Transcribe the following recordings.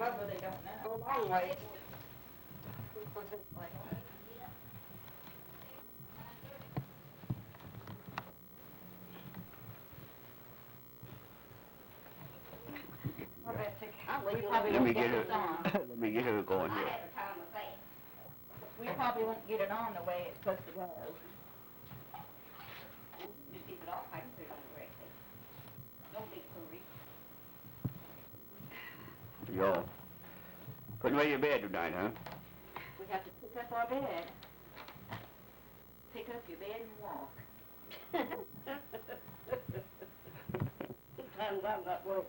Well, they don't know. A long way. Let me get her. Let me get her going here. We probably won't get it on the way it's supposed to go. Just keep it off, I can put it on directly. Don't be hurry. Y'all putting away your bed tonight, huh? We have to pick up our bed. Pick up your bed and walk. Sometimes I'm not well.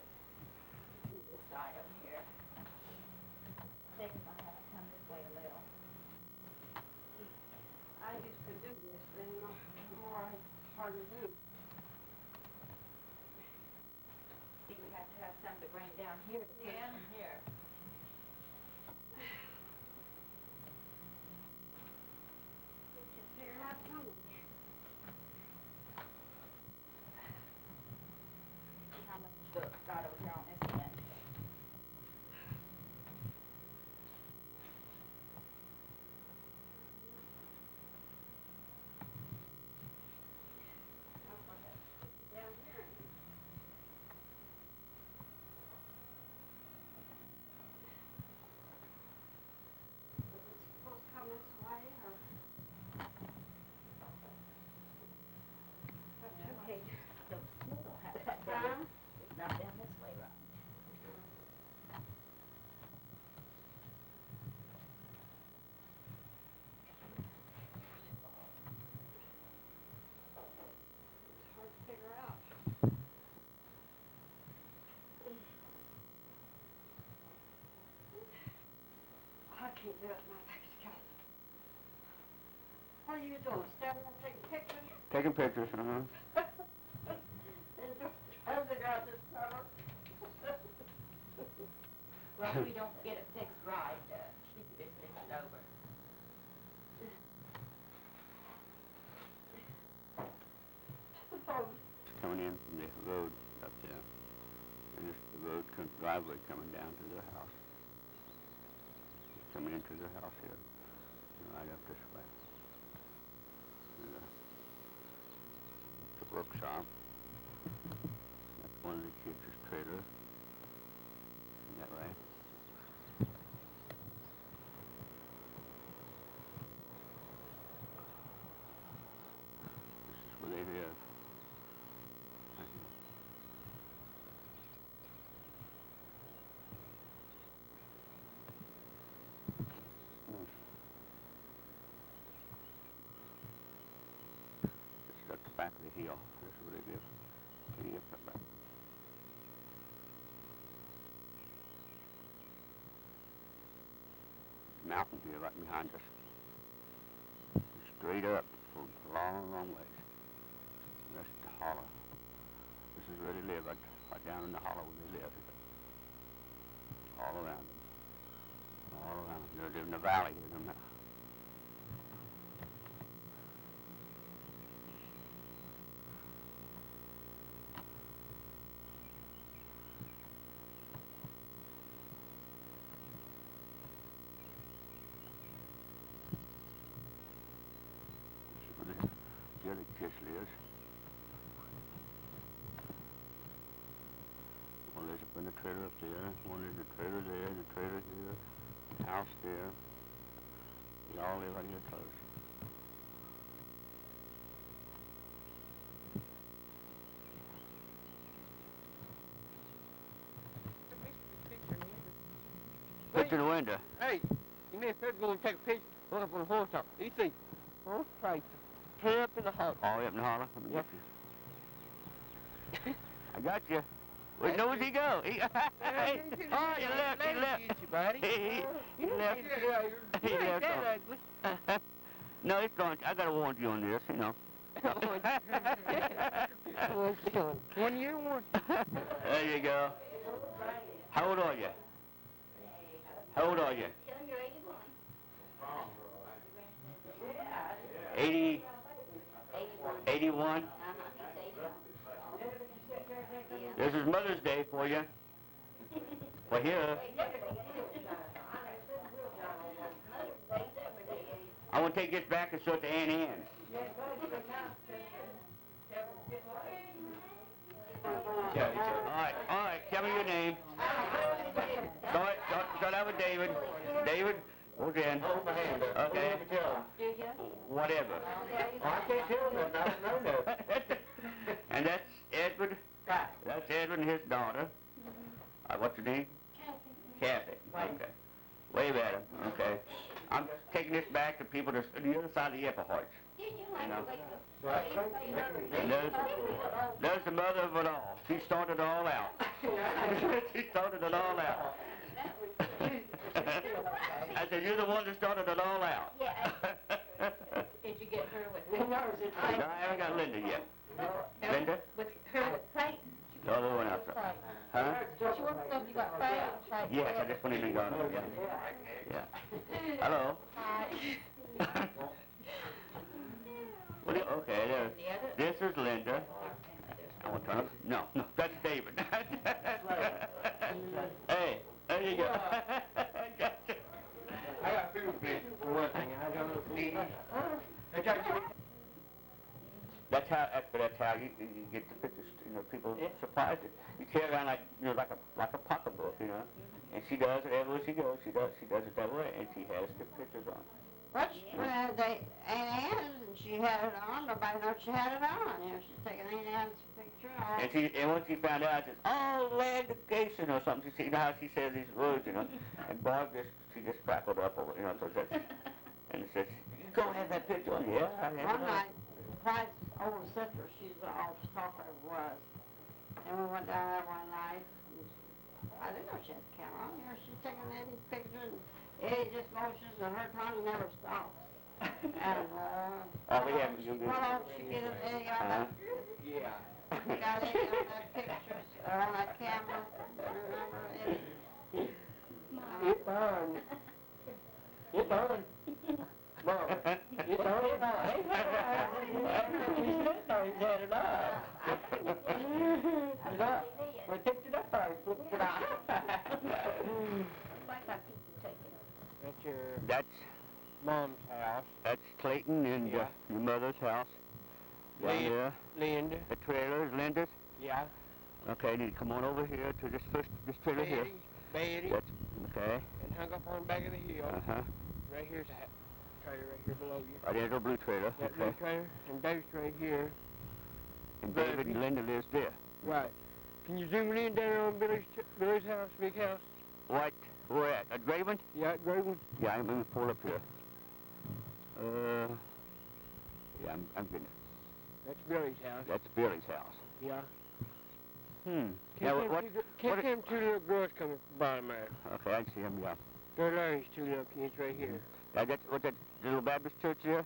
This side over here. Take my hat, come this way a little. I used to do this, and the more it's hard to do. See, we have to have some to bring down here to put Yeah. from here. Just figure out something. See how much book's got over here on this end. Down here. Was it supposed to come this way, or? Okay, so we'll have that Huh? down. It's not down this way, right? It's hard to figure out. I can't do it, my legs got. What are you doing? Standing there taking pictures? Taking pictures, uh-huh. And trying to figure out this cover? Well, if we don't get it fixed right, she can just fix it over. Coming in from the road up there. And this the road driveway coming down to the house. Coming into the house here. Right up this way. And, the workshop. That's one of the kids' trailer. Isn't that right? This is where they live. Right here. This is at the back of the hill. This is where they live. Kitty up that back. Mountain here right behind us. Straight up for a long, long ways. That's the hollow. This is where they live, right down in the hollow where they live. All around them. All around them. They live in the valley here. The other kids lives. One lives up in the trailer up there, one lives in the trailer there, and the trailer here, the house there. They all live right here close. Picture the window. Hey, you may have go and take a picture, look up on the horse top. You see, horse tractor, tear up in the house. All the way up in the hollow. Let me Yep. get you. I got you. Where knows he go? He, hey, oh, you left, Let you me left. get you, buddy. He left. He You ain't left that off. ugly. No, it's going. I gotta warn you on this, you know. One year, one. There you go. How old are you? How old are you? 80, 81. This is Mother's Day for you. Well, here, I want to take this back and show it to Aunt Ann. All right, tell me your name. Start out with David. David, what's in? Okay. Whatever. I can't tell them. I don't know that. And that's Edward. That's Edward and his daughter. What's her name? Kathy. Okay. Wave at him. Okay. I'm taking this back to people that's on the other side of the Epperharts. You know. And there's the mother of it all. She started it all out. She started it all out. I said, you're the one that started it all out. Yeah. Did you get her with No, I haven't got Linda yet. Linda? with her with Clayton? No, the one else. Huh? She wants to know if you got Clayton. Yes, I just went in and got her. Yeah. Hello. Hi. Okay, this is Linda. I want to turn up. No, that's David. Hey, there you go. Gotcha. I got food fish for one thing. I got a little sneeze. That's how you get the pictures. You know, people surprised it. You carry around like a pocketbook, you know. And she does it everywhere she goes. She does it that way, and she has the pictures on. Well, Aunt Anne's, and she had it on. Nobody knows she had it on. You know, she's taking Aunt Anne's picture. And when she found out, she says, "Oh, education" or something. You know how she says these words, you know. And Barb she just crackled up over, you know. So and says, "You gonna have that picture on?" Yeah, I have it One on. night, Clyde's older sister, she's an old stalker, was. And we went down there one night. And I didn't know she had the camera on. You know, she's taking Eddie's picture, and Eddie just motions, and her tongue never stops. And, Oh, we haven't you well, she get Eddie on that, Yeah. got Eddie on that picture, on that camera. Remember, Eddie? It's on. It's on. Mom, it's on. She said no, he's had it up. We picked it up first. Flipped it out. That's your That's mom's house. That's Clayton and Yeah. your mother's house. Down there. Linda. The trailer is Linda's. Yeah. Okay, you need to come on over here to this trailer here. Betty. That's okay. And hung up on the back of the hill. Uh-huh. Right here's a trailer right here below you. There's a blue trailer. That blue Okay. trailer. And Dave's right here. And David and Linda lives there. Right. Can you zoom in down on Billy's house, big house? What? Where at? At Graven? Yeah, at Graven. Yeah, I'm gonna pull up here. Yeah, I'm getting it. That's Billy's house. That's Billy's house. Yeah. Now, what? Can't them two little girls coming from the bottom there? Okay, I see them. Yeah. They're Larry's two little kids right here. That's that little Baptist church there.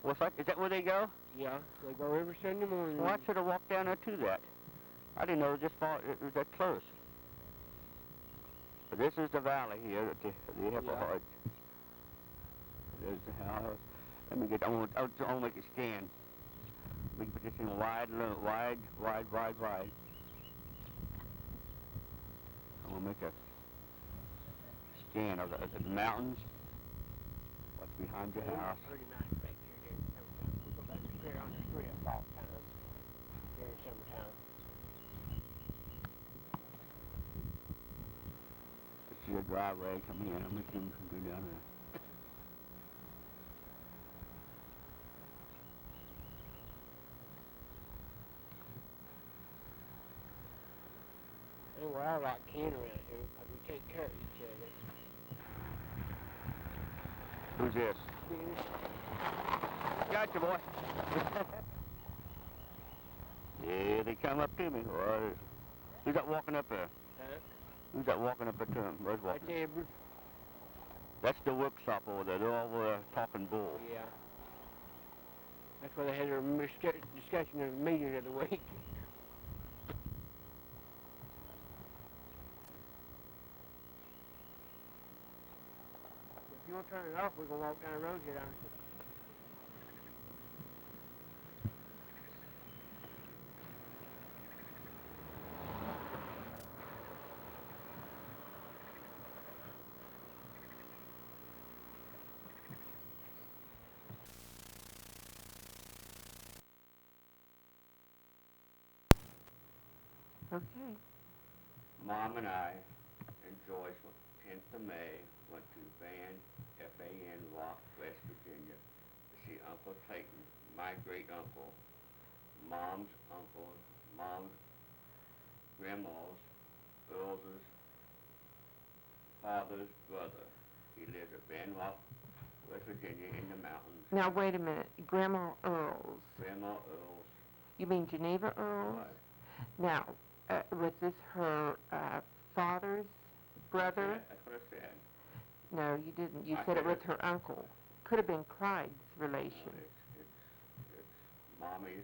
What's that? Is that where they go? Yeah. They go every Sunday morning. Well, I should have walked down there to that. I didn't know it was this far. It was that close. But this is the valley here at the Epperharts. There's the house. Let me get. I want to make a scan. We can put this in wide. I'm gonna make a scan of the mountains. What's behind your house? Pretty nice back here. We go back to clear on the street at fall time. During summertime. See a driveway coming in. I'm making them go down there. And we're all like kin around here because we take care of each other. Who's this? Gotcha, boy. Yeah, they come up to me. Well, who's that walking up there? Huh? Who's that walking up there to him? Where's walking? Right there, Bruce. That's the workshop over there. They're all talking bull. Yeah. That's where they had their discussion of the meeting of the week. If you want to turn it off, we're going to walk down the road here, aren't we? Okay. Mom and I and Joyce, 10th of May, went to F-A-N, Rock, West Virginia, to see Uncle Clayton, my great-uncle, Mom's uncle, Mom's grandma's, Earl's father's brother. He lived at Van Rock, West Virginia, in the mountains. Now, wait a minute. Grandma Earl's. Grandma Earl's. You mean Geneva Earl's? Right. Now, was this her father's brother? That's what I said. No, you didn't. You I said it said was it. her uncle. Could have been Clyde's No, relation. it's Mommy's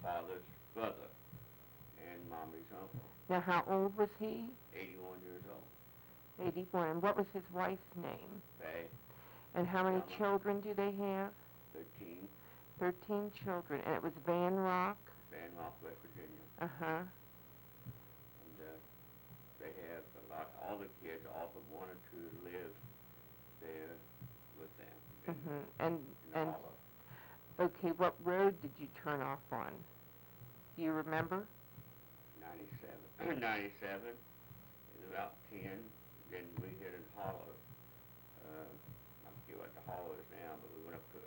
father's brother and Mommy's uncle. Now, how old was he? 81 years old. 81. What was his wife's name? Faye, And how many Thelma. children do they have? 13, 13 children. And it was Van Rock? Van Rock, West Virginia. Uh-huh. And they have all the kids, all but one or two live there with them. Mm-hmm. In Hollow. Okay, what road did you turn off on? Do you remember? 97. 97 is about 10. Then we hit in Hollow. I forget what the Hollow is now, but we went up to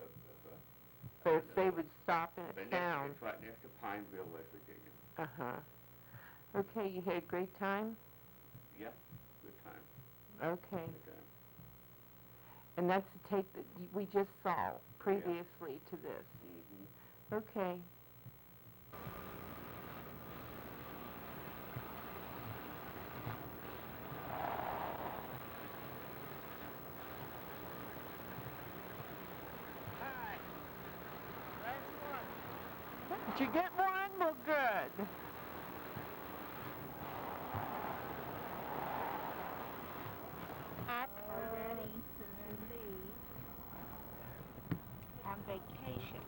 So if they would stop in a town. It's right next to Pineville, West Virginia. Uh-huh. Okay, you had a great time? Yep, good time. Okay. Good time. And that's the tape that we just saw previously to this. Mm-hmm. Okay. Did you get one? Well, good. Are ready to leave on vacation.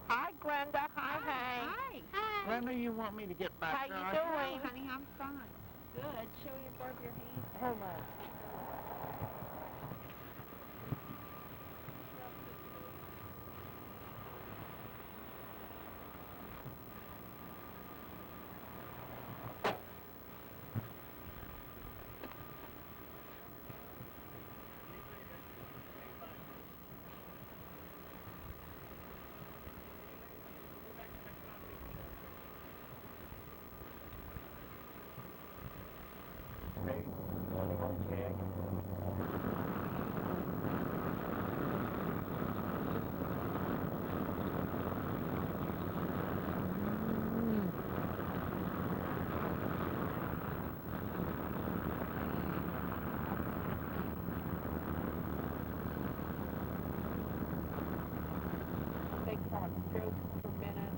Hi, Glenda. Hi, Hank. Hi. When do you want me to get back? How you Josh? doing? Honey, I'm fine. Good. Show you above your hand. Hold on. They call it strokes per minute,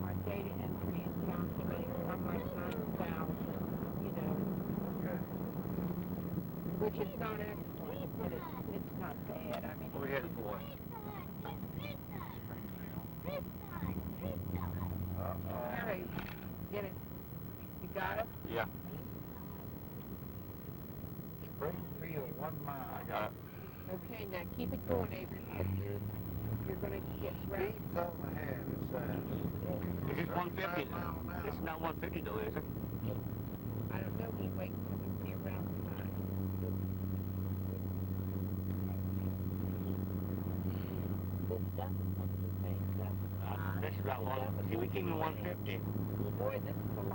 on data entry and calculator. I'm like 9,000, which is not excellent, but it's not bad. I mean, What are we headed for? Harry, get it. You got it? Yeah. Springfield, 1 mile. I got it. Okay, now keep it going, Abraham. You're gonna get ready. Speed's on the head, it says. This is 150. 35 mile an hour. This is not 150 though, is it? I don't know, we wait till we see around the time. This doesn't look the same, does it? This is about one. See, we came in 150. Boy, this is a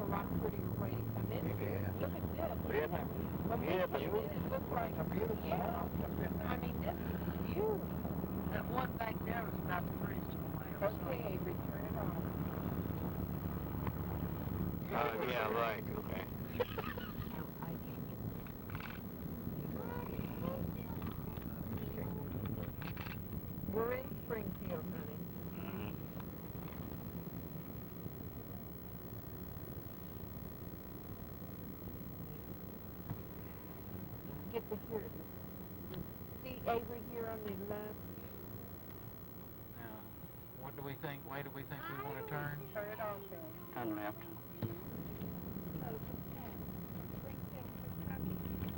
lot prettier way to come in. It is. Look at this. Yeah. Well, Yeah, but it looks like It's a beautiful house up in there. I mean, this is beautiful. That one back there is about to freeze to the way. Okay, Avery, turn it on. Yeah, right. Okay. We're in Springfield, honey. Mm-hmm. Get to here. See Avery here on the left? Now, what do we think? Way do we think we want to turn? Turn it off, Avery. Turn left.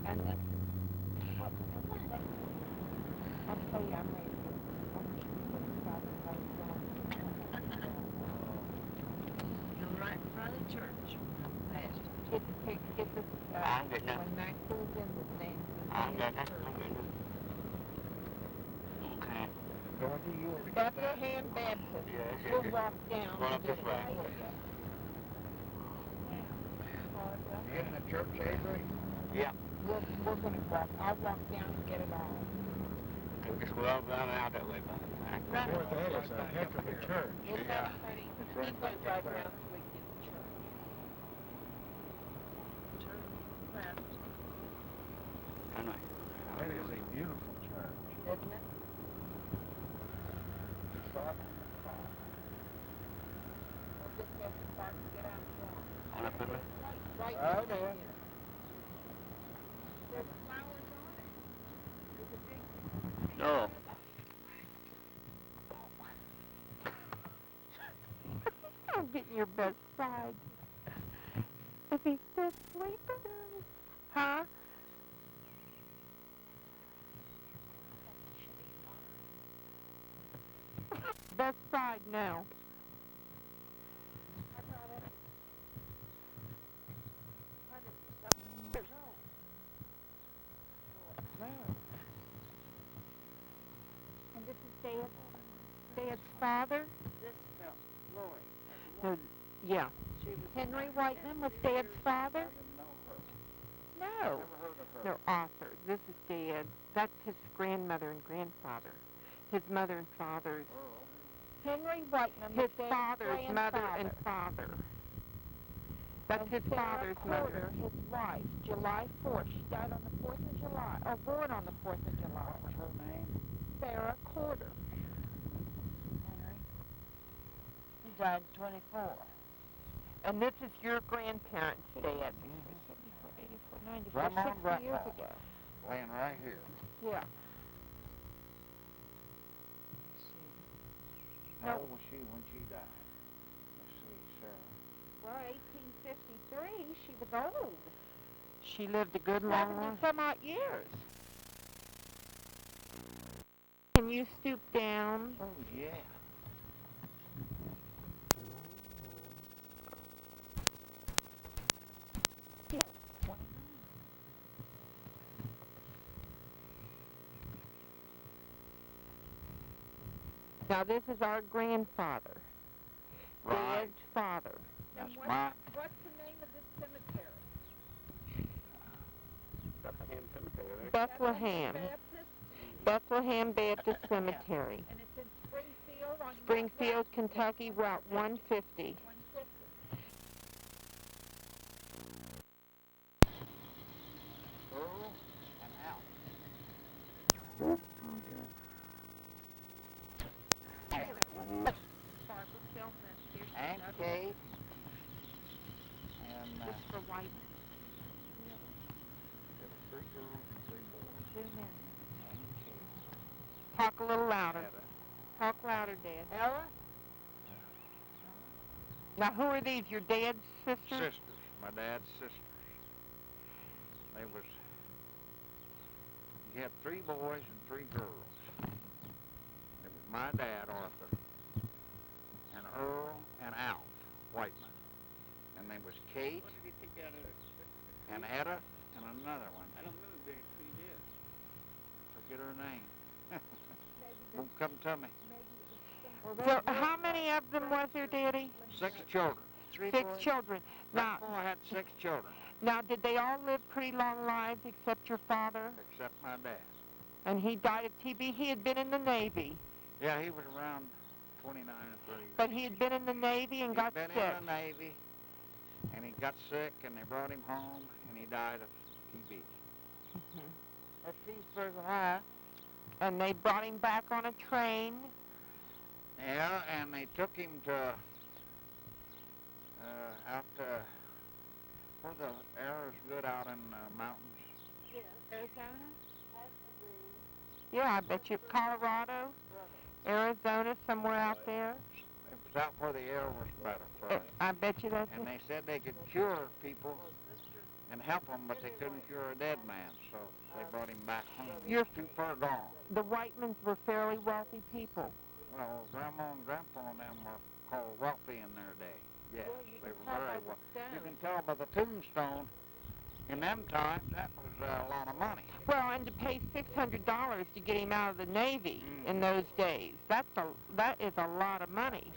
And then, I'll tell you, I'm ready. I'll keep you 45 minutes. church. Get the, I'm getting it. when Mac pulls in the thing. I'm getting it. I'm getting it. Okay. Dorothy, you will be Bethlehem Baptist. Yes, We'll yes. walk down Going and up get this it way. for you. in the church, Avery? Yeah. We're gonna walk. I'll walk down and get it all. We just go out out that way, buddy. Boy, that is a heck of a church. Isn't that funny? He's gonna drive around so we can get the church. Anyway. That is a beautiful church. Isn't it? We'll just have to park and get out and walk. On up in there? Right Oh, there. dear. There's flowers on it. There's a big No. I'm getting your best side. Is he still sleeping? Huh? Best side now. And this is Dad's father? This felt Lori. No, yeah. Henry Whiteman was Dad's father? No. Never heard of her. No, author. This is Dad. That's his grandmother and grandfather. His mother and father's. Henry Whiteman was his father's mother and father. That's his father's mother. His wife, July 4th. She died on the 4th of July. Or born on the 4th of July. What was her name? Sarah Corder. He died 24. And this is your grandparents' dad. 74, 84, 94, Grandma and 60 years Grandpa. ago. Laying right here. Yeah. How old was she when she died? Let's see, Sarah. Well, 1853, she was old. She lived a good long 70 some odd years. Can you stoop down? Oh, yeah. Now this is our grandfather. Right. Dad's father. That's my... What's the name of this cemetery? Bethlehem Cemetery. Bethlehem. Bethlehem Baptist Cemetery. And it's in Springfield on Springfield, Kentucky, Route 150. Earl and Al. Barbara, film this. Here's And another Kate. And, one. This is for white. there were 3 girls and 3 boys. Zoom in. And Kate. Talk a little louder. Had Talk louder, Dad. Ella? Now, who are these? Your dad's sisters? sisters. My dad's sisters. They was... He had 3 boys and 3 girls. It was my dad, Arthur, and Earl and Alf Whiteman. And they was Kate What did he pick out of? and Etta and another one. I don't remember being tree dead. Forget her name. Won't come to me. So, how many of them was there, Daddy? 6 children. 6 children. Now, That boy had 6 children, now, did they all live pretty long lives except your father? except my dad. And he died of TB. He had been in the Navy, Yeah, he was around 29 or 30 years. but he had been in the Navy and got He'd been sick. in the Navy, and he got sick, and they brought him home, and he died of TB. At Searsburg, Ohio. And they brought him back on a train. Yeah, and they took him to out where the air is good out in the mountains. Arizona? Yeah, I bet you Colorado, Arizona, somewhere out there. It was out where the air was better for us. I bet you that's And it. they said they could cure people and help them, but they couldn't cure a dead man, so they brought him back home. He You're- was too far gone. The Whitemans were fairly wealthy people. Well, Grandma and Grandpa and them were called wealthy in their day. Yes, they were very well. You can tell by the tombstone. In them times, that was a lot of money. Well, and to pay $600 to get him out of the Navy in those days, that is a lot of money.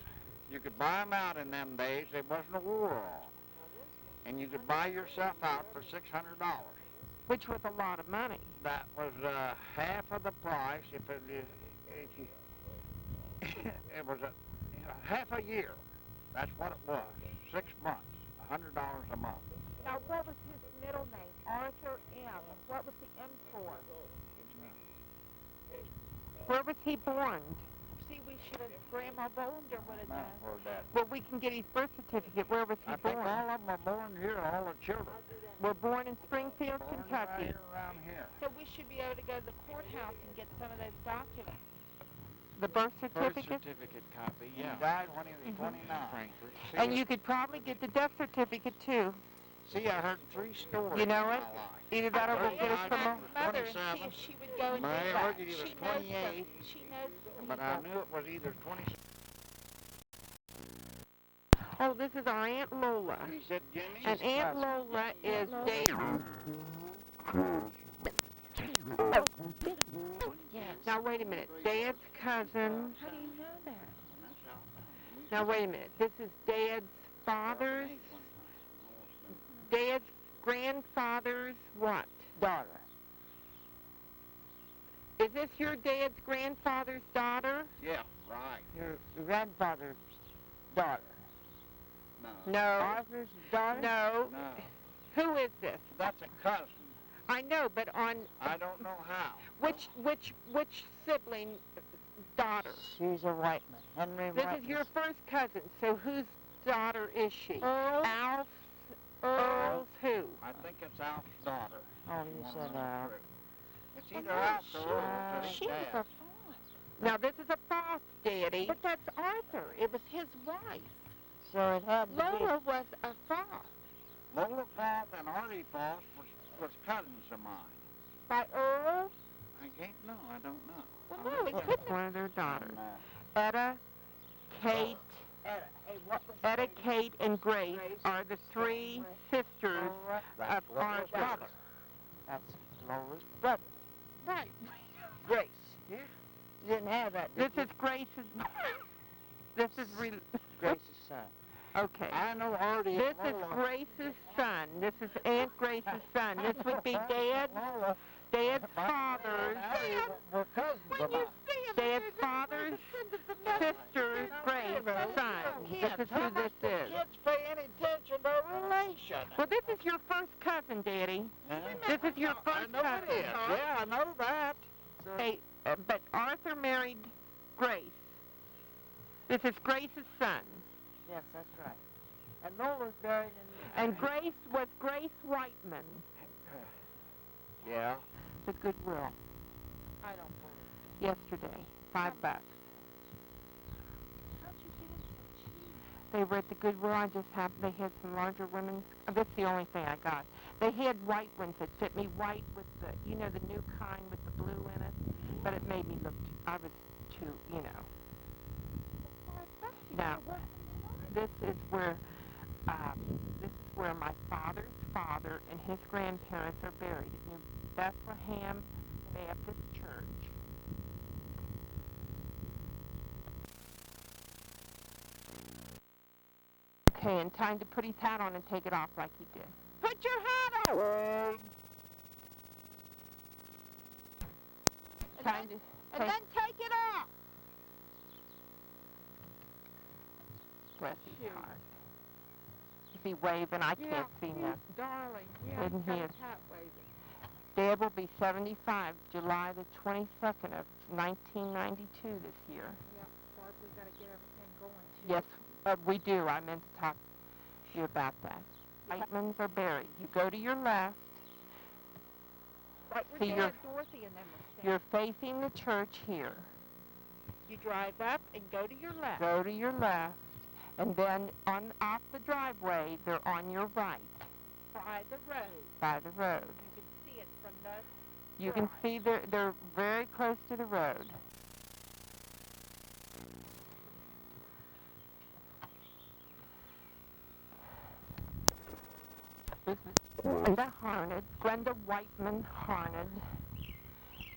You could buy them out in them days. There wasn't a war on. And you could buy yourself out for $600. Which was a lot of money. That was half of the price if you it was half a year. That's what it was. 6 months, $100 a month. Now, what was his middle name? Arthur M. What was the M for? Where was he born? See, we should have, Grandma Bollinger would have done. Well, we can get his birth certificate. Where was he I think born? all of them are born here, all the children. Were born in Springfield, Born Kentucky. right here around here. So we should be able to go to the courthouse and get some of those documents. The birth Birth certificate? certificate copy, He yeah. died when he was 29. Frankfurt. And you could probably get the death certificate, too. See, I heard 3 stories You know in it? my life. Either that or we'll get it from a... Mother and see 27. if she would go and do Mary that. heard that he was She knows 28. them. She knows them. But I knew it was either 27. Oh, this is our Aunt Lola. He said, Jimmy. And Aunt Lola is Dave. Now, wait a minute. Dad's cousin. How do you know that? Now, wait a minute. This is Dad's father's. Dad's grandfather's what? Daughter. Is this your dad's grandfather's daughter? Yeah, right. Your grandfather's daughter. No. No. Arthur's daughter? No. No. Who is this? That's a cousin. I know, but on I don't know how. which sibling daughter? She's a Whiteman. Henry This Whiteman. is your first cousin, so whose daughter is she? Earl? Alf? Earl's who? I think it's Alf's daughter. Oh, you said Al. It's either Alf or Earl. It's his She was dad. a fawn. Now, this is a false daddy. But that's Arthur. It was his wife. So it had to Lola was a fawn. Lola Falk and Artie Falk was cousins of mine. By Earl? I can't know. I don't know. Well, no, it That's couldn't one of their daughters. And, Etta, Kate, Etta, Kate, and Grace are the 3 sisters that's of Lola's Arthur. brother. That's Laura's brother. Right. Grace. You didn't have that, This did is Grace's. This is Grace's son. okay. I know Artie This and is Lola. Grace's son. This is Aunt Grace's son. This would be Dad's father's. We're cousins of mine. Dad's father's sister's Grace's son. This is who this is. Kids pay any attention to relation. Well, this is your first cousin, Daddy. This is your I first know cousin. it is. Yeah, I know that. Hey, but Arthur married Grace. This is Grace's son. Yes, that's right. And Lola's buried in... And Grace was Grace Whiteman. Yeah. The Goodwill. I don't believe Yesterday. $5. How'd you get it so cheap? They were at the Goodwill. I just happened. They had some larger women's. That's the only thing I got. They had white ones that fit me white with the, you know, the new kind with the blue in it. But it made me look. I was too, you know. Now, this is where my father's father and his grandparents are buried at New Bethlehem Baptist Church. Okay, and time to put his hat on and take it off like he did. Put your hat on! Time to And then take it off. bless his heart. Is he waving? I can't see nothing. Darling. Isn't he a- Hat waving. Dad will be 75, July the 22nd of 1992 this year. Yep, Barb, we gotta get everything going too. Yes, we do. I meant to talk to you about that. Whitemans are buried. You go to your left. Right where See, Dad, Dorothy and them were staying. You're facing the church here. You drive up and go to your left. Go to your left. And then off the driveway, they're on your right, By the road. by the road. You can see it from the... You can see they're very close to the road. is Glenda Whiteman Harned,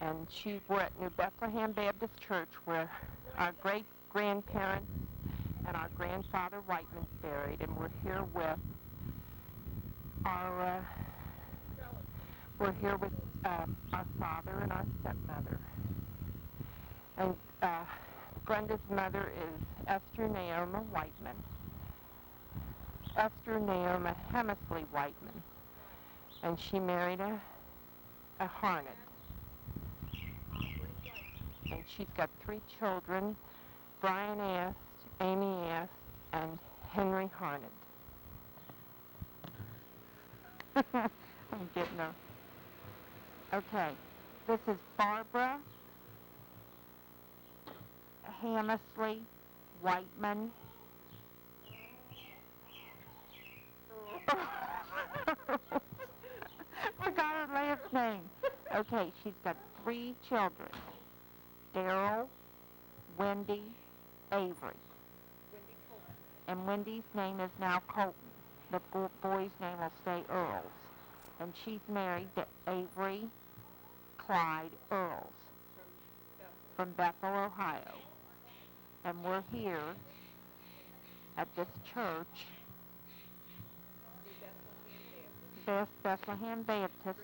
and we're at New Bethlehem Baptist Church, where our great-grandparents and our grandfather Whiteman's buried, and we're here with our father and our stepmother. And Glenda's mother is Esther Naoma Whiteman. Esther Naoma Hemsley Whiteman, and she married a Harned. And she's got 3 children, Brian Ast, Amy Ast, and Henry Harned. I'm getting her. Okay, this is Barbara Hemsley Whiteman. Forgot her last name. Okay, she's got 3 children. Daryl, Wendy, Avery. And Wendy's name is now Colton. The boy's name will stay Earls. And she's married to Avery Clyde Earls from Bethel, Ohio. And we're here at this church, Bethlehem Baptist,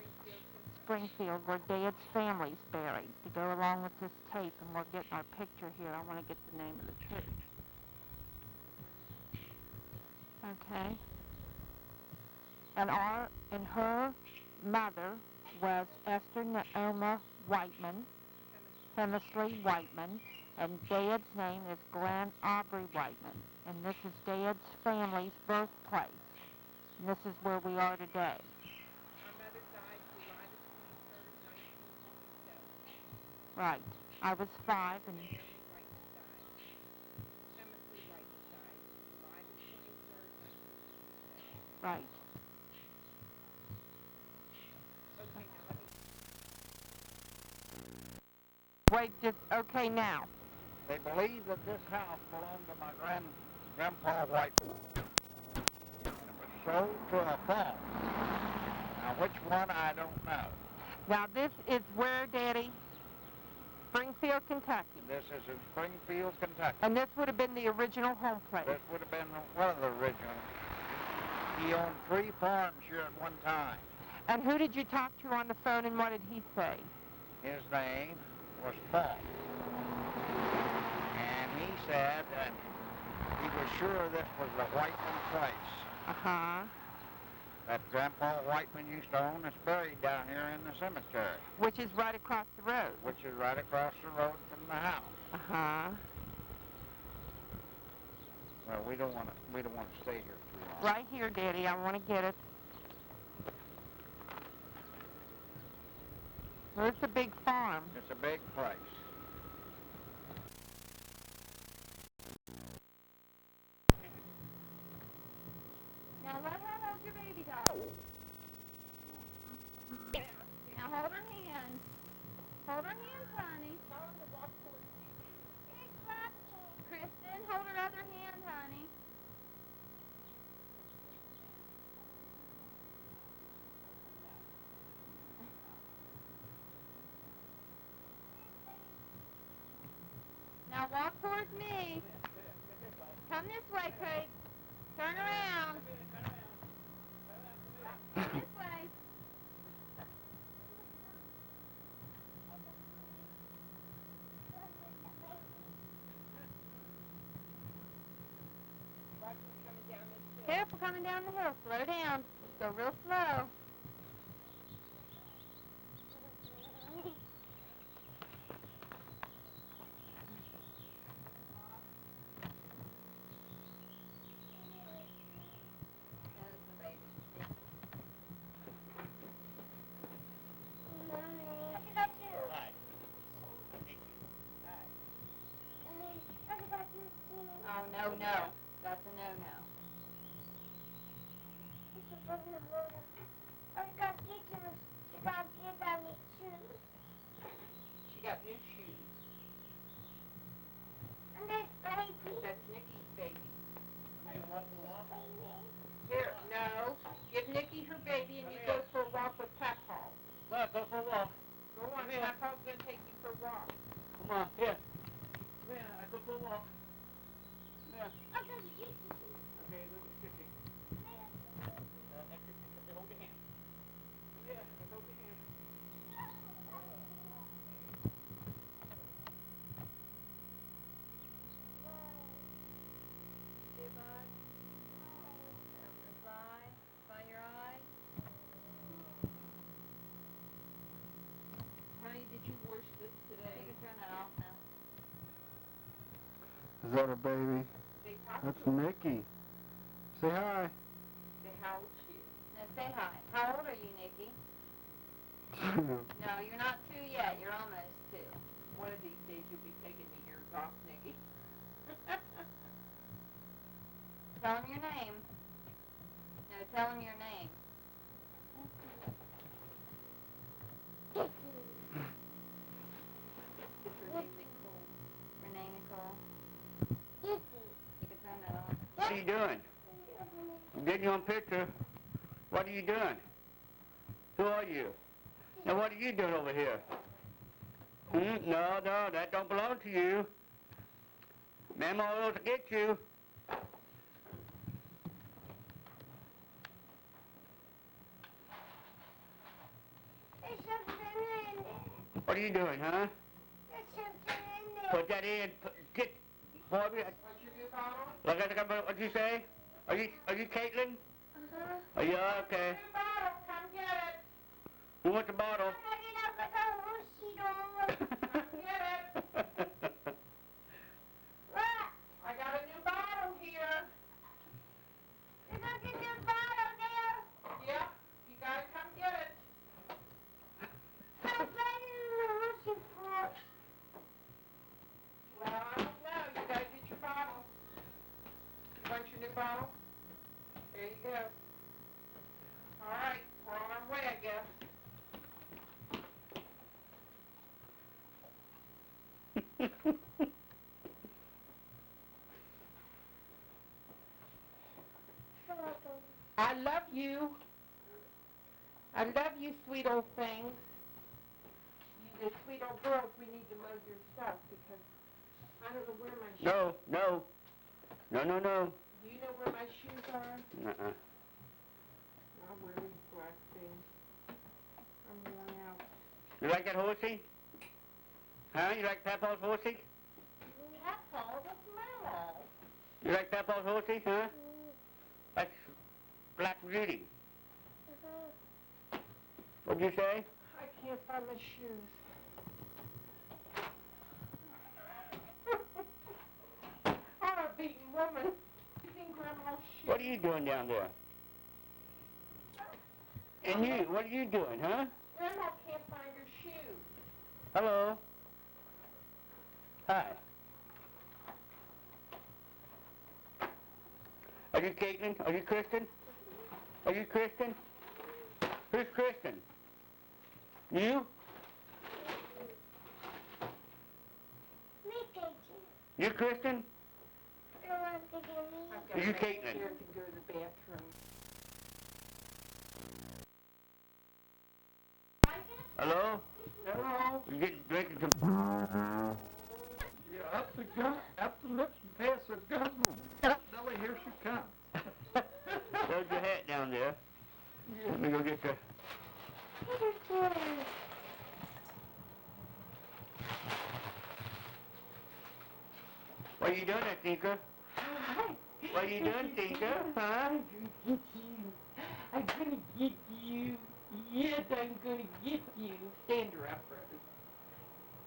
Springfield, where Dad's family's buried. To go along with this tape, and we're getting our picture here. I want to get the name of the church. Okay. And her mother was Esther Naoma Whiteman, Hemsley Whiteman, and Dad's name is Glenn Aubrey Whiteman. And this is Dad's family's birthplace. And this is where we are today. Right. I was 5 and... Right. Wait, okay now. They believe that this house belonged to my grandpa Whiteman. It was sold to a farm. Now, which one, I don't know. Now, this is where, Daddy? Springfield, Kentucky. This is in Springfield, Kentucky. And this would have been the original home place. This would have been one of the original. He owned 3 farms here at one time. And who did you talk to on the phone, and what did he say? His name was Paul. And he said that he was sure this was the Whiteman place. Uh-huh. That Grandpa Whiteman used to own is buried down here in the cemetery. Which is right across the road. Which is right across the road from the house. Uh-huh. Well, we don't want to stay here too long. Right here, Daddy. I want to get it. Well, it's a big farm. It's a big place. Now let her hold your baby doll. Now hold her hand. Hold her hand, honey. Kristen, hold her other hand, honey. Now walk towards me. Come this way, Craig. Turn around. This way. Careful coming down the hill. Slow down. Go real slow. Oh, no. That's a no-no. She got new shoes. That's Nikki's baby. Here, no. Give Nikki her baby. you wash this You today? can turn that off now. Is that a baby? Say hi. That's Nikki. Say hi. Say how old she is. Now say hi. How old are you, Nikki? No, you're not 2 yet. You're almost 2. One of these days you'll be taking me years off, Nikki. Tell him your name. No, tell him your name. Is her name Nicole? Renee Nicole? You can turn that off. What are you doing? I'm getting you on picture. What are you doing? Who are you? Now what are you doing over here? No, that don't belong to you. Mama will get you. There's something in there. What are you doing, huh? There's something in there. Put that in. Get, Barbie. What's your new bottle? What you say? Are you Caitlin? Uh-huh. Are you okay? New bottle, come get it. Who wants the bottle? I'm looking up at the horsey door. Come get it. What? I got a new bottle here. There's nothing in the bottle there. Yep, you gotta come get it. I'm playing in the horsey floor. Well, I don't know, you gotta get your bottle. You want your new bottle? There you go. All right, we're on our way, I guess. I love you. I love you, sweet old things. You the sweet old girls, we need to mow your stuff because I don't know where my shoes are. No. Do you know where my shoes are? Uh-uh. I'm wearing black things. I'm worn out. You like that horsey? Huh? You like Papa's horsey? That's called a smell. You like Papa's horsey, huh? That's Black Beauty. What'd you say? I can't find my shoes. I'm a beaten woman. Using Grandma's shoes. What are you doing down there? And you, what are you doing, huh? Grandma can't find her shoes. Hello. Hi. Are you Caitlin? Are you Kristen? Are you Kristen? Who's Kristen? You? Me, Katie. You Kristen? You want to give me? I've Are got you to Caitlin? here to go to the bathroom. Hello? Hello. You get drinking some... Yeah, up the gun, up the lips and pass the gun. Nellie, here she comes. There's your hat down there. Yeah. Let me go get the... What are you doing there, Tinker? What are you doing, Tinker? Huh? I'm gonna get you. Yes, I'm gonna get you. Stand her up, Rose.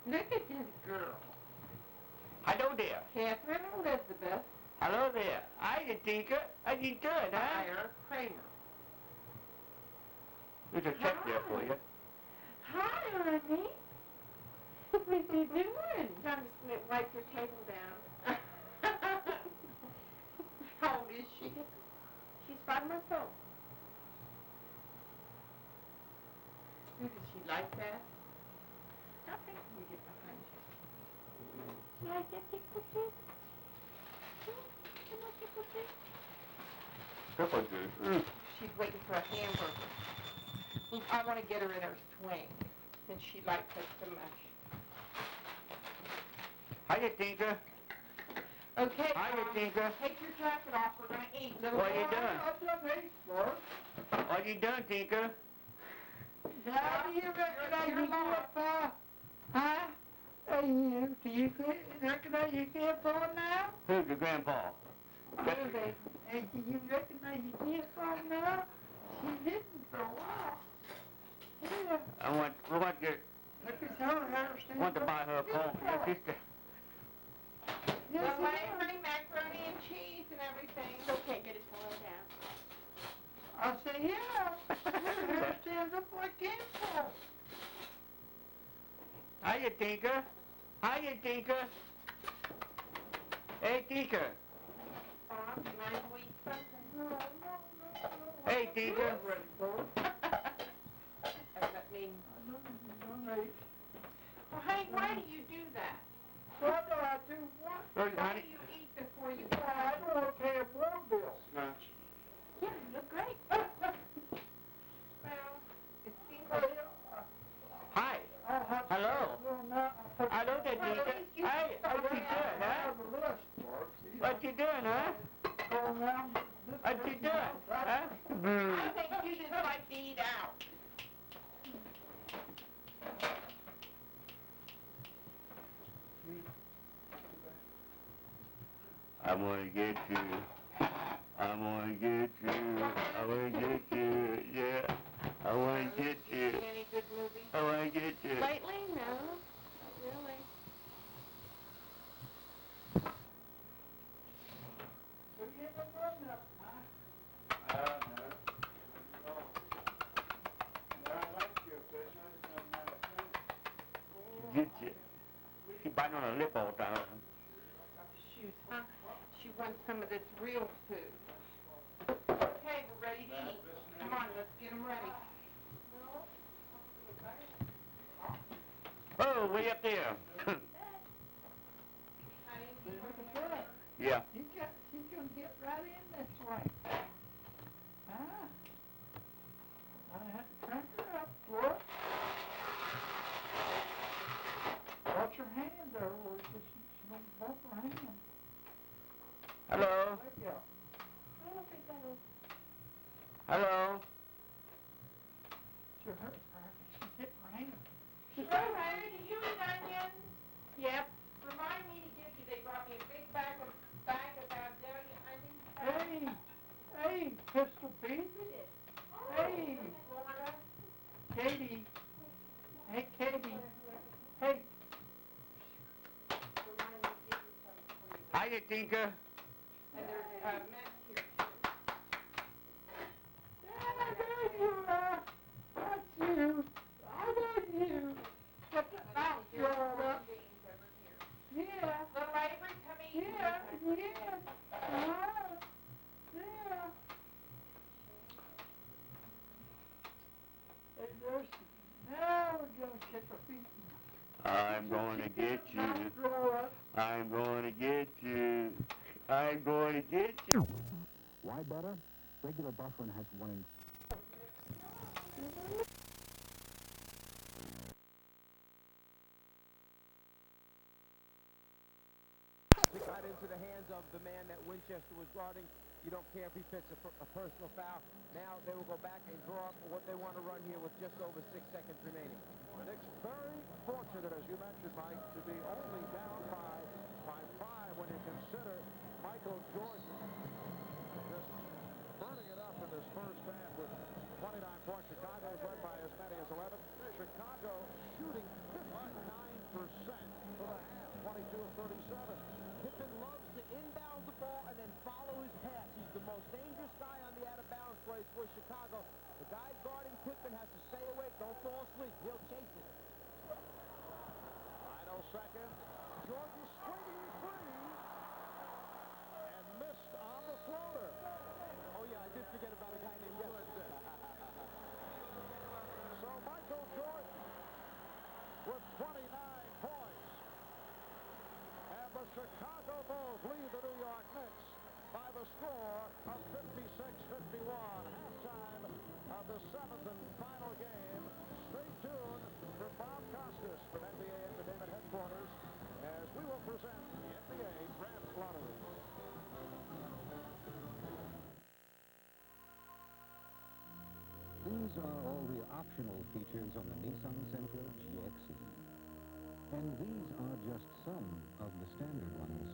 Look at this girl. Hello there. Catherine Elizabeth. Hello there. Hi, Tinker. How you doing, huh? Fire Kramer. There's a check there for you. Hi, Ernie. What you doing? Trying to wipe your table down. How old is she? She's 5 months old. Ooh, does she like that? I think we get behind you. You like that big cookie? You like that cookie? Triple juice. She's waiting for a hamburger. I want to get her in her swing since she likes us so much. Hiya, Tinker. Okay, Hiya, Tinker. take your jacket off. We're going to eat. What are you doing? I've done eight, sir. What are you doing, Tinker? How do you recognize your grandpa? Huh? Do you recognize your grandpa now? Who's your grandpa? Hey, do you recognize your grandpa now? She's hidden for a while. Yeah. We want your Look at her hair stand Want to up. buy her a coffee. Your sister. Yes, Well, it honey, is. honey, macaroni and cheese and everything. It's okay, get it to lay down. I said, yeah. Her hair stands up like camphor. Hiya, Tinker. Hiya, Tinker. Hey, Tinker. Bob, you mind if we eat something? No. Hey, Tinker. I'm ready for it. That means, I know you're gonna eat. well, honey, why do you do that? What do I do? What? Look, Why honey. do you eat before you Well, I don't want to pay a water bill. Yeah, you look great. Well, it seems like... Hi. I'll have to Hello. go now. Hello there, Tinker. Hey, what you doing, huh? What you doing, huh? Go around this What you doing, huh? I think you just like to eat out. I'm gonna get you. I'm gonna get you. I wanna get you. Yeah. I wanna get you. Any good movies? I wanna get you. Lately? No, not really. Get you. She biting on her lip all the time. She wants some of this real food. Okay, we're ready to eat. Come on, let's get them ready. Oh, way up there. Yeah. She can get right in this way. Ah. I had to crank her up, look. Watch her hand there, or she won't bump her hand. Hello. There you go. Hello. She's hitting her hand. Hey, honey, do you eat onions? Yep. Remind me to give you, they brought me a big bag of Valdelia onions. Hey, Pistol Pete. Hey, Florida. Katie. Hey, Katie. Hey. Remind me to give you some for you. Hiya, Tinker. And there's mess here too. Yeah, there you are. That's you. I know you. Got the mouth rolled up. Yeah. Little Avery, come eat. Yeah. Yeah. Hey, there's, now we're gonna kick her feet. I'm going to get you. Grow up. I'm going to get you. I'm going to get you. Why better? Regular bufferin has one in... Right into the hands of the man that Winchester was guarding. You don't care if he picks a personal foul. Now they will go back and draw up what they want to run here with just over 6 seconds remaining. The Knicks very fortunate, as you mentioned, Mike, to be only down by 5 when you consider Michael Jordan just burning it up in this first half with 29 points. Chicago is led by as many as 11. Chicago shooting 59% for the half, 22 of 37. Pippen loves to inbound the ball and then follow his pass. He's the most dangerous guy on the out-of-bounds plays for Chicago. The guy guarding Pippen has to stay awake. Don't fall asleep. He'll chase it. Final seconds. Jordan swinging free and missed on the floater. Oh, yeah, I did forget about a guy named Jordan. So Michael Jordan with 29 points. And the Chicago Bulls lead the New York Knicks by the score of 56-51. Halftime of the 7th and final game. Stay tuned for Bob Costas from NBA Entertainment Headquarters as we will present the NBA Draft Lottery. These are all the optional features on the Nissan Sentra GXE. And these are just some of the standard ones.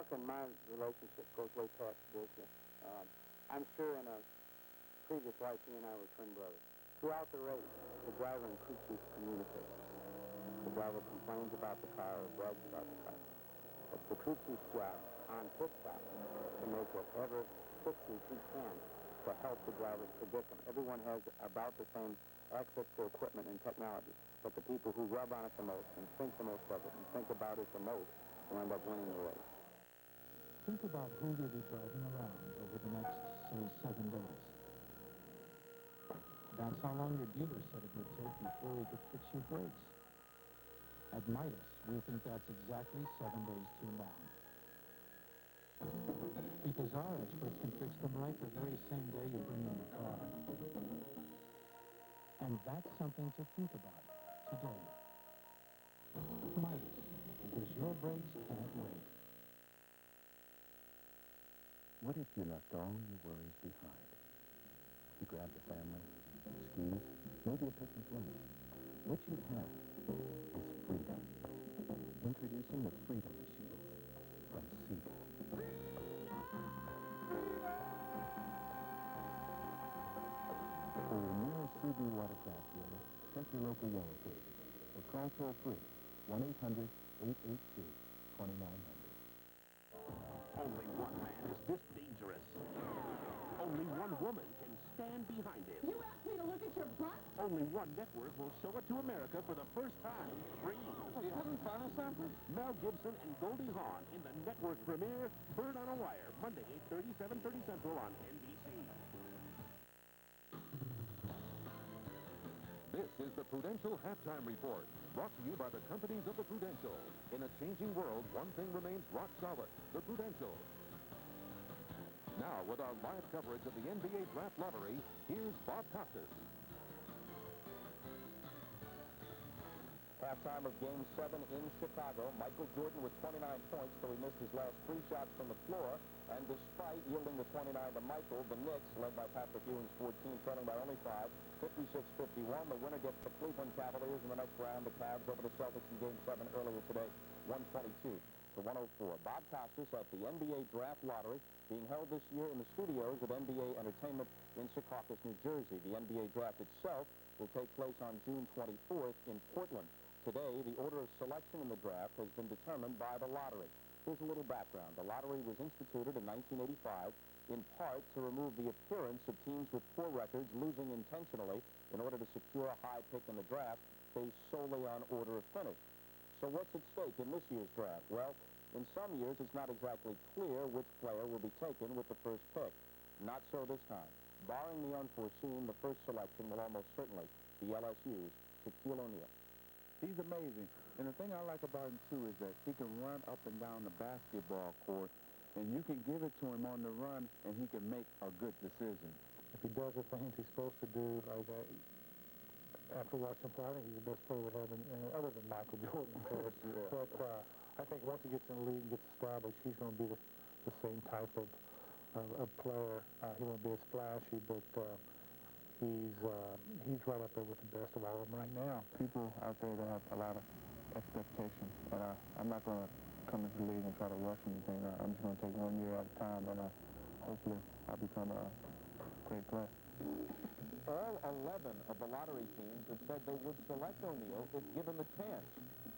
Mark and my relationship goes way past business. I'm sure in a previous life he and I were twin brothers. Throughout the race, the driver and crew chief communicate. The driver complains about the car or brags about the car. It's the crew chief's job on pit stop to make whatever fixes he can to help the driver's predicament. Everyone has about the same access to equipment and technology, but the people who rub on it the most and think the most of it and think about it the most will end up winning the race. Think about who you'll be driving around over the next, say, 7 days. That's how long your dealer said it would take before he could fix your brakes. At Midas, we think that's exactly 7 days too long. Because our experts can fix them right the very same day you bring in the car. And that's something to think about today. Midas, because your brakes can't wait. What if you left all your worries behind? You grabbed the family, skis, maybe a picnic lunch. What you'd have is freedom. Introducing the Freedom Machine from Seated. For your nearest Subaru watercraft dealer, check your local Yellow Pages or call toll-free 1-800-882-2900. Only one man is this dangerous. Only one woman can stand behind him. You asked me to look at your butt? Only one network will show it to America for the first time free. Are you having fun or something? Mel Gibson and Goldie Hawn in the network premiere, Bird on a Wire, Monday, 8:30, 7:30 Central on NBC. This is the Prudential Halftime Report, brought to you by the companies of the Prudential. In a changing world, one thing remains rock solid, the Prudential. Now, with our live coverage of the NBA Draft Lottery, here's Bob Costas. Halftime of Game 7 in Chicago. Michael Jordan with 29 points, though he missed his last 3 shots from the floor. And despite yielding the 29 to Michael, the Knicks, led by Patrick Ewing's 14, trailing by only 5, 56-51. The winner gets the Cleveland Cavaliers in the next round. The Cavs over the Celtics in Game 7 earlier today, 122 to 104. Bob Costas at the NBA Draft Lottery, being held this year in the studios of NBA Entertainment in Secaucus, New Jersey. The NBA Draft itself will take place on June 24th in Portland. Today, the order of selection in the draft has been determined by the lottery. Here's a little background. The lottery was instituted in 1985 in part to remove the appearance of teams with poor records losing intentionally in order to secure a high pick in the draft based solely on order of finish. So what's at stake in this year's draft? Well, in some years, it's not exactly clear which player will be taken with the first pick. Not so this time. Barring the unforeseen, the first selection will almost certainly be LSU's Shaquille O'Neal. He's amazing. And the thing I like about him, too, is that he can run up and down the basketball court, and you can give it to him on the run, and he can make a good decision. If he does the things he's supposed to do, like after watching play, I think he's the best player we have, other than Michael Jordan, of course. Yeah. But I think once he gets in the league and gets established, he's going to be the same type of player. He won't be as flashy, but he's right up there with the best of all of them right now. People out there that have a lot of expectations, and I'm not going to come into the league and try to rush anything. I'm just going to take 1 year at a time, and hopefully I'll become a great player. All 11 of the lottery teams have said they would select O'Neal if given the chance.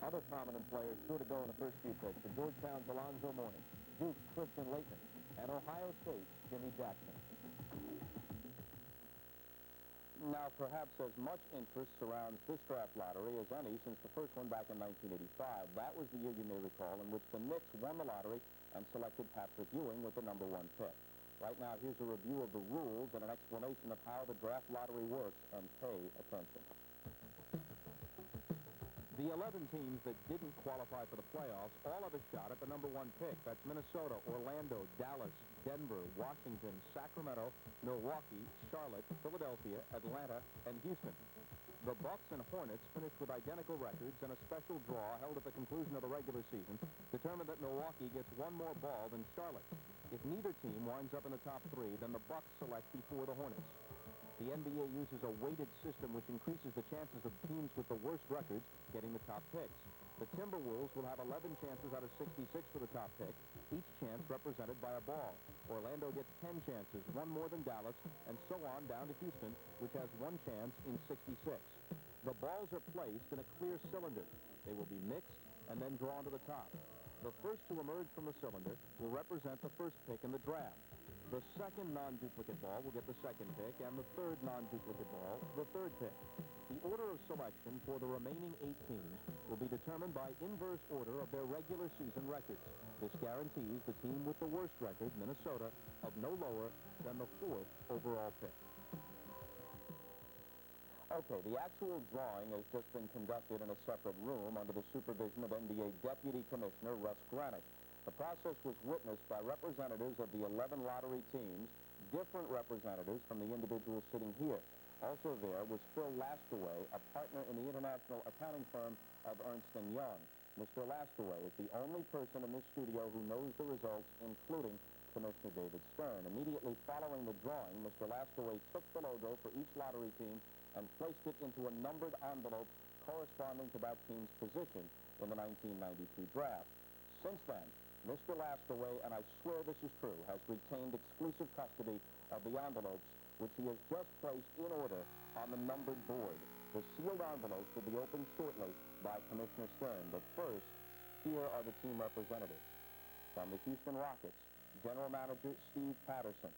Other prominent players sure to go in the first few picks are Georgetown's Alonzo Mourning, Duke's Tristan Laettner, and Ohio State's Jimmy Jackson. Now, perhaps as much interest surrounds this draft lottery as any since the first one back in 1985. That was the year, you may recall, in which the Knicks won the lottery and selected Patrick Ewing with the #1 pick. Right now, here's a review of the rules and an explanation of how the draft lottery works, and pay attention. The 11 teams that didn't qualify for the playoffs all have a shot at the #1 pick. That's Minnesota, Orlando, Dallas, Denver, Washington, Sacramento, Milwaukee, Charlotte, Philadelphia, Atlanta, and Houston. The Bucks and Hornets finished with identical records, and a special draw held at the conclusion of the regular season determined that Milwaukee gets one more ball than Charlotte. If neither team winds up in the top 3, then the Bucks select before the Hornets. The NBA uses a weighted system which increases the chances of teams with the worst records getting the top picks. The Timberwolves will have 11 chances out of 66 for the top pick, each chance represented by a ball. Orlando gets 10 chances, one more than Dallas, and so on down to Houston, which has one chance in 66. The balls are placed in a clear cylinder. They will be mixed and then drawn to the top. The first to emerge from the cylinder will represent the first pick in the draft. The second non-duplicate ball will get the second pick, and the third non-duplicate ball, the third pick. The order of selection for the remaining 8 teams will be determined by inverse order of their regular season records. This guarantees the team with the worst record, Minnesota, of no lower than the 4th overall pick. Okay, the actual drawing has just been conducted in a separate room under the supervision of NBA Deputy Commissioner Russ Granick. The process was witnessed by representatives of the 11 lottery teams, different representatives from the individuals sitting here. Also there was Phil Lastaway, a partner in the international accounting firm of Ernst & Young. Mr. Lastaway is the only person in this studio who knows the results, including Commissioner David Stern. Immediately following the drawing, Mr. Lastaway took the logo for each lottery team and placed it into a numbered envelope corresponding to that team's position in the 1992 draft. Since then, Mr. Lastaway, and I swear this is true, has retained exclusive custody of the envelopes, which he has just placed in order on the numbered board. The sealed envelopes will be opened shortly by Commissioner Stern. But first, here are the team representatives. From the Houston Rockets, General Manager Steve Patterson.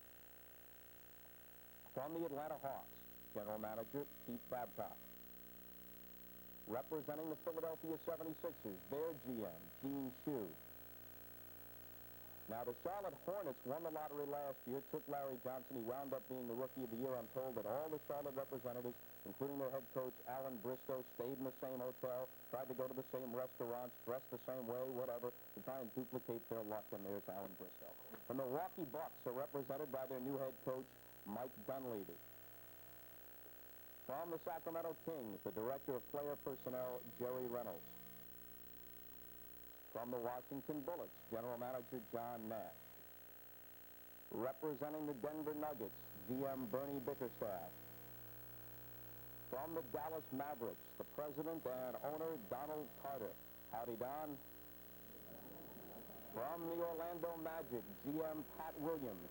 From the Atlanta Hawks, General Manager Pete Babcock. Representing the Philadelphia 76ers, their GM, Gene Shue. Now, the Charlotte Hornets won the lottery last year, took Larry Johnson. He wound up being the Rookie of the Year. I'm told that all the Charlotte representatives, including their head coach, Alan Briscoe, stayed in the same hotel, tried to go to the same restaurants, dressed the same way, whatever, to try and duplicate their luck, and there's Alan Briscoe. The Milwaukee Bucks are represented by their new head coach, Mike Dunleavy. From the Sacramento Kings, the Director of Player Personnel, Jerry Reynolds. From the Washington Bullets, General Manager John Nash. Representing the Denver Nuggets, GM Bernie Bickerstaff. From the Dallas Mavericks, the President and owner, Donald Carter. Howdy, Don. From the Orlando Magic, GM Pat Williams.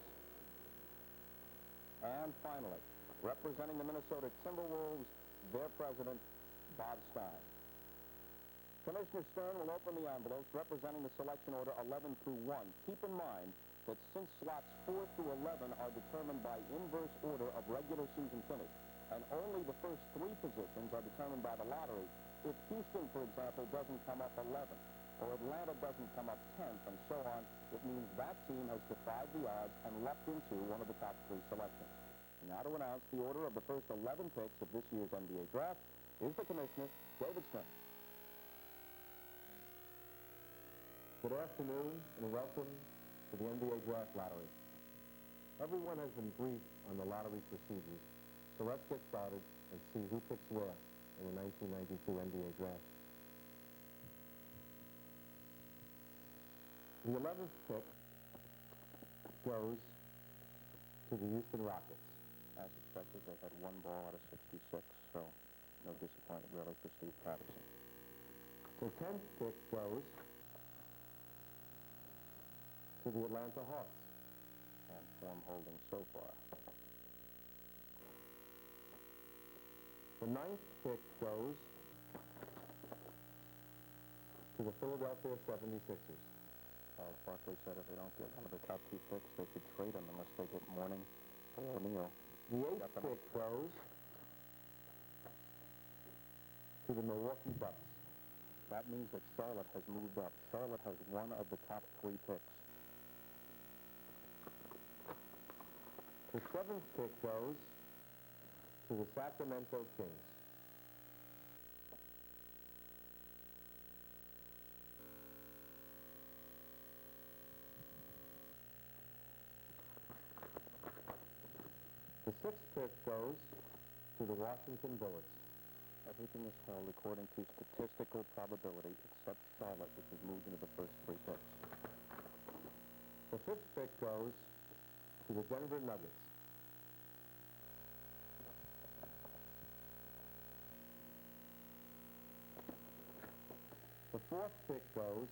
And finally, representing the Minnesota Timberwolves, their president, Bob Stein. Commissioner Stern will open the envelopes representing the selection order 11 through 1. Keep in mind that since slots 4 through 11 are determined by inverse order of regular season finish, and only the first 3 positions are determined by the lottery, if Houston, for example, doesn't come up 11th, or Atlanta doesn't come up 10th, and so on, it means that team has defied the odds and leapt into one of the top 3 selections. And now to announce the order of the first 11 picks of this year's NBA draft is the Commissioner, David Stern. Good afternoon and welcome to the NBA Draft Lottery. Everyone has been briefed on the lottery procedures, so let's get started and see who picks where in the 1992 NBA Draft. The 11th pick goes to the Houston Rockets. As expected, they had 1 ball out of 66, so no disappointment really for Steve Patterson. The 10th pick goes to the Atlanta Hawks. And form holding so far. The 9th pick goes to the Philadelphia 76ers. Charles Barkley said if they don't get one of the top 2 picks, they could trade him unless they get Mourning or O'Neal. The 8th pick goes to the Milwaukee Bucks. That means that Charlotte has moved up. Charlotte has one of the top 3 picks. The 7th pick goes to the Sacramento Kings. The 6th pick goes to the Washington Bullets. Everything is held according to statistical probability except Charlotte, which has moved into the first 3 picks. The 5th pick goes to the Denver Nuggets. The fourth pick goes